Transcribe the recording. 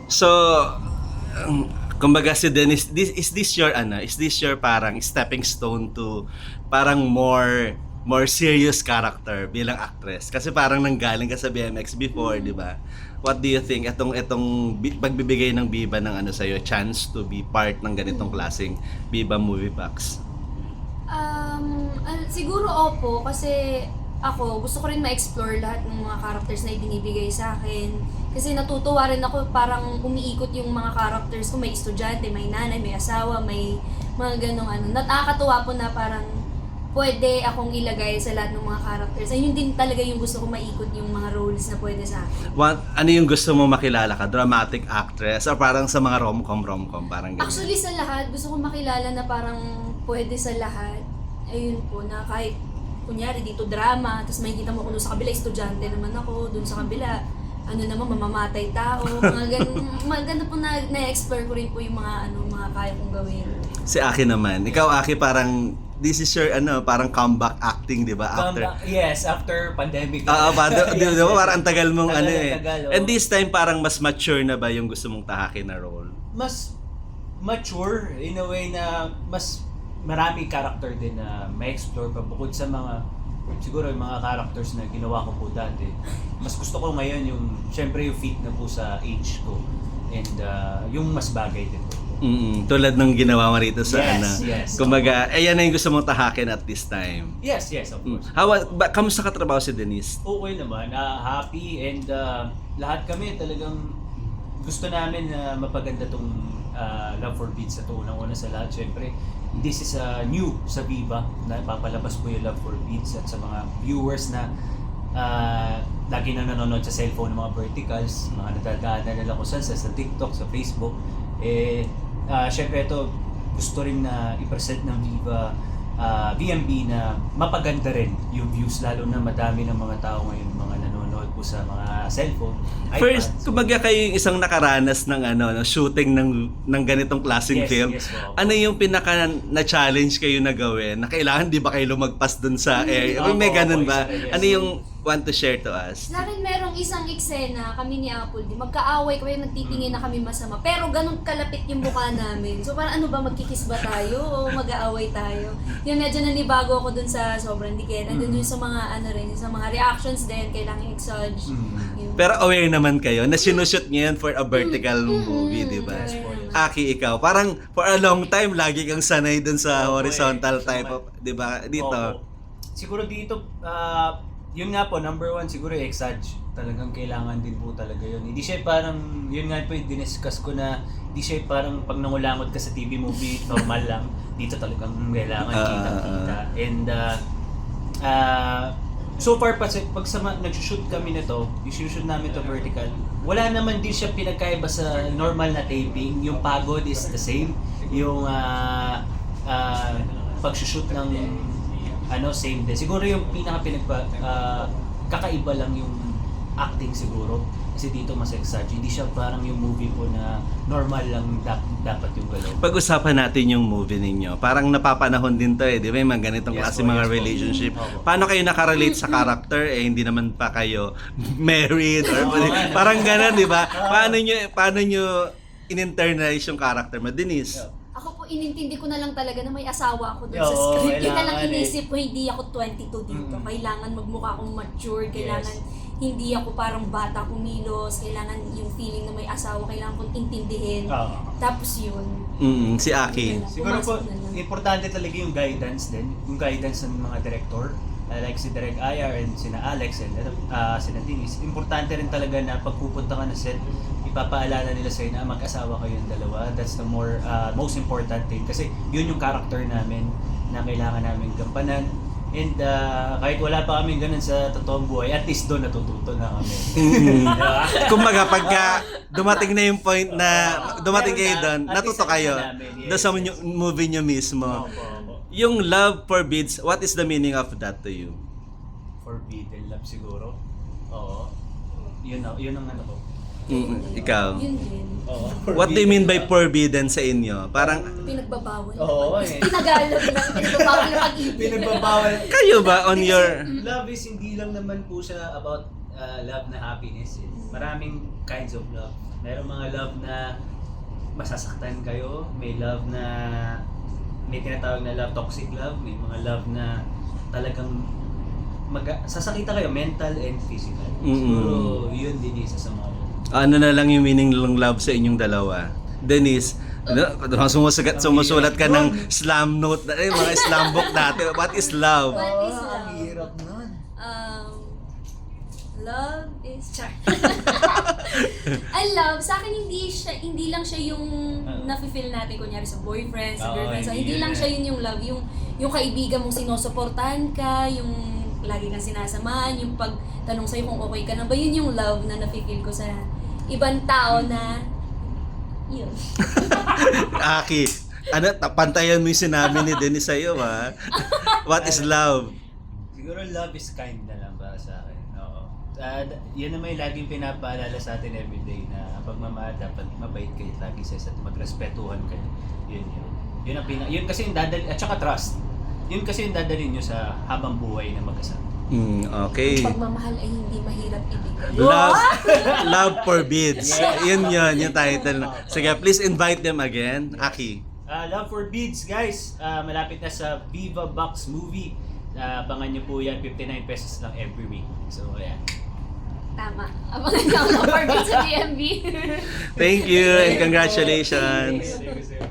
So, kumbaga si Dennis, is this your parang stepping stone to parang more serious character bilang actress? Kasi parang nanggaling ka sa BMX before, di ba? What do you think itong pagbibigay ng Viva ng sa chance to be part ng ganitong klaseng Viva Movie Box? Siguro opo, kasi ako, gusto ko rin ma-explore lahat ng mga characters na ibinibigay sa akin. Kasi natutuwa rin ako, parang umiikot yung mga characters ko. May estudyante, may nanay, may asawa, may mga ganong Nakakatuwa po na parang pwede akong ilagay sa lahat ng mga characters. Ayun din talaga yung gusto ko maikot yung mga roles na pwede sa akin. Ano yung gusto mo makilala ka? Dramatic actress? O parang sa mga rom-com, parang ganyan? Actually sa lahat, gusto ko makilala na parang pwede sa lahat. Ayun po, na kahit kunyari dito drama, tapos makikita mo ko doon sa kabila, estudyante naman ako, doon sa kabila, mamamatay tao, mga ganun po na-explore ko rin po yung mga kaya kong gawin. Si Aki naman. Ikaw, Aki, parang this is your parang comeback acting, 'di ba? Yes, after pandemic. Di ba? Parang ang tagal mong Tagal, oh. And this time parang mas mature na ba yung gusto mong tahakin na role? Mas mature in a way na mas marami character din na ma-explore pa bukod sa siguro yung mga characters na ginawa ko po dati. Mas gusto ko ngayon yung syempre yung fit na po sa age ko and yung mas bagay din po. Tulad ng ginawa mo rito sa Yes. Kumbaga, yan na yung gusto mong tahakin at this time. Yes, of course. Kamusta ka trabaho si Denise? Okay naman, happy and lahat kami talagang gusto namin na mapaganda tong Love for Beats na to. Unang-una sa lahat, syempre, this is new sa Viva na papalabas po yung Love for Beats at sa mga viewers na lagi na nanonood sa cellphone ng mga verticals, mga nadadaanan nila kung saan sa TikTok, sa Facebook. Syempre ito, gusto rin na i-present ng Viva VMB na mapaganda rin yung views, lalo na madami ng mga tao ngayon mga nanonood po sa mga cellphone, iPad. First, kumbaga kayo yung isang nakaranas ng shooting ng ganitong klaseng film. Yes, po. Ano yung pinaka na-challenge kayo na gawin? Na kailangan di ba kayo lumagpas dun sa area? May ganun ba? Yes. Ano yung want to share to us? Sa akin merong isang eksena, kami ni Apple, magkaaway kami, nagtitingin na kami masama. Pero ganun kalapit yung mukha namin. So parang magkikis ba tayo o mag-aaway tayo? Yun, medyo nanibago ako dun sa sobrang dikit. And then dun sa mga sa mga reactions din, kailangan i-exage. Yun. Pero aware naman kayo na sinushoot niya yan for a vertical movie, di ba? Yes, po. Aki, ikaw, parang for a long time, lagi kang sanay dun sa horizontal type of, di ba? Dito. Opo. Siguro dito, yun nga po, number one, siguro exage. Talagang kailangan din po talaga yun. Hindi siya parang, yun nga po yung diniscuss ko na, hindi siya parang pag nangulangot ka sa TV movie, normal lang. Dito talagang kailangan kita-kita. And so far, pag nag-shoot kami nito, yung shoot namin to vertical, wala naman din siya pinagkaiba sa normal na taping. Yung pagod is the same. Yung pag-shoot ng same din. Siguro yung kakaiba lang yung acting siguro. Kasi dito mas exage. Hindi siya parang yung movie po na normal lang dapat yung galaw. Pag-usapan natin yung movie ninyo. Parang napapanahon din to di ba? Yung mga ganitong klase mga relationship. Paano kayo nakarelate sa character? Hindi naman pa kayo married or parang gano'n, di ba? Paano nyo in-internalize yung character mo? Denise? Ako po, inintindi ko na lang talaga na may asawa ako dun sa script. Yun na lang inisip ko, hindi ako 22 dito. Kailangan magmukha akong mature, kailangan hindi ako parang bata kumilos, kailangan yung feeling na may asawa, kailangan kong intindihin. Tapos yun. Si Aki. Siguro po, importante talaga yung guidance din. Yung guidance ng mga director. Like si Direk Ayar and sina Alex and sina Denise. Importante rin talaga na pagpupunta ka na set, ipapaalala nila sa'yo na mag-asawa kayong dalawa. That's the most important thing. Kasi yun yung character namin na kailangan namin gampanan. And kahit wala pa kami ganun sa totoong buhay, at least doon natututo na kami. Kumbaga, pagka dumating na yung point na dumating kayo doon, natuto kayo doon sa movie nyo mismo. Yung love forbids, what is the meaning of that to you? Forbidden love siguro. Oo. Yun ang ko. Ikaw? Yun din. What do you mean by forbidden sa inyo? Parang, Pinagbabawal. Oo, Tinagalog lang, pinagbabawal na pag-ibig. Pinagbabawal. kayo ba on your... Love is hindi lang naman po siya about love na happiness. Maraming kinds of love. Merong mga love na masasaktan kayo, may love na may tinatawag na love, toxic love, may mga love na talagang sasakita kayo, mental and physical. Siguro yun din isa sa mga Ano na lang yung meaning ng love sa inyong dalawa? Denise, sumusulat ka ng slam note, mga slam book dati. What is love? What is love? Ang hirap nun. Love is char. Ang love, sa akin hindi lang siya yung nafe-feel natin kunyari sa boyfriend, sa girlfriend. So, hindi lang siya yun yung love, yung kaibigan mong sinusuportahan ka, yung lagi kang sinasamahan, yung pagtanong sa'yo kung okay ka na ba, yun yung love na nafe-feel ko sa ibang tao na yun. Aki, pantayan mo yung sinabi ni Denise sa'yo, ha? What is love? Siguro love is kind na lang para sa akin. Oo. Yun naman yung laging pinapaalala sa atin everyday na pagmamahal dapat mabait kayo lagi sa isa't magrespetuhan kayo. Yun ang yun kasi yung dadali at saka trust. Yun kasi yung dadalhin nyo sa habang buhay na mag-asama. Okay. Pagmamahal ay hindi mahirap ibigay. Love forbids. Yun yung title. Sige, please invite them again. Aki. Love for Beads, guys. Malapit na sa Viva Box Movie. Abangan nyo po yan, 59 pesos lang every week. So, ayan. Tama. Abangan niyo ang Love for Beats sa DMV. Thank you and congratulations. Thank you, sir.